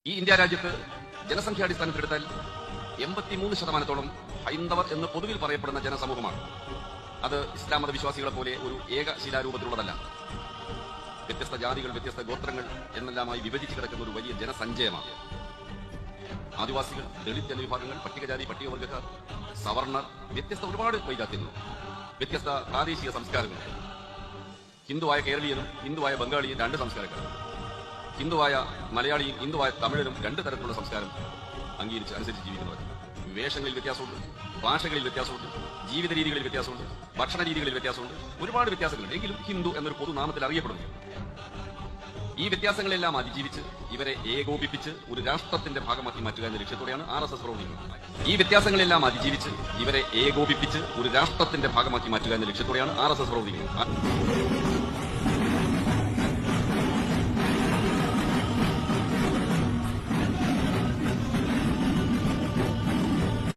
ഈ ഇന്ത്യ രാജ്യത്ത് ജനസംഖ്യാടിസ്ഥാനത്തിലെടുത്താൽ 83% ഹൈന്ദവർ എന്ന് പൊതുവിൽ പറയപ്പെടുന്ന ജനസമൂഹമാണ്. അത് ഇസ്ലാം മതവിശ്വാസികളെ പോലെ ഒരു ഏക ശിലാരൂപത്തിലുള്ളതല്ല. വ്യത്യസ്ത ജാതികൾ, വ്യത്യസ്ത ഗോത്രങ്ങൾ എന്നെല്ലാമായി വിഭജിച്ച് കിടക്കുന്ന ഒരു വലിയ ജനസഞ്ചയമാണ്. ആദിവാസികൾ, ദളിത് ജനവിഭാഗങ്ങൾ, പട്ടികജാതി, പട്ടികവർഗക്കാർ, സവർണർ, വ്യത്യസ്ത ഒരുപാട് വൈജാത്യങ്ങളുണ്ട്. വ്യത്യസ്ത പ്രാദേശിക സംസ്കാരങ്ങളുണ്ട്. ഹിന്ദുവായ കേരളീയനും ഹിന്ദുവായ ബംഗാളിയും രണ്ട് സംസ്കാരക്കാരാണ്. ഹിന്ദുവായ മലയാളിയും ഹിന്ദുവായ തമിഴനും രണ്ട് തരത്തിലുള്ള സംസ്കാരം അംഗീകരിച്ച് അനുസരിച്ച് ജീവിക്കുന്നവർ. വേഷങ്ങളിൽ വ്യത്യാസമുണ്ട്, ഭാഷകളിൽ വ്യത്യാസമുണ്ട്, ജീവിത രീതികളിൽ വ്യത്യാസമുണ്ട്, ഭക്ഷണ രീതികളിൽ വ്യത്യാസമുണ്ട്, ഒരുപാട് വ്യത്യാസങ്ങളുണ്ട്. എങ്കിലും ഹിന്ദു എന്നൊരു പൊതുനാമത്തിൽ അറിയപ്പെടുന്നു. ഈ വ്യത്യാസങ്ങളെല്ലാം അതിജീവിച്ച് ഇവരെ ഏകോപിപ്പിച്ച് ഒരു രാഷ്ട്രത്തിന്റെ ഭാഗമാക്കി മാറ്റുക എന്ന ലക്ഷ്യത്തോടെയാണ് RSS പ്രവർത്തിക്കുന്നത്. ഈ വ്യത്യാസങ്ങളെല്ലാം അതിജീവിച്ച് ഇവരെ ഏകോപിപ്പിച്ച് ഒരു രാഷ്ട്രത്തിന്റെ ഭാഗമാക്കി മാറ്റുക എന്ന ലക്ഷ്യത്തോടെയാണ് RSS പ്രവർത്തിക്കുന്നത്.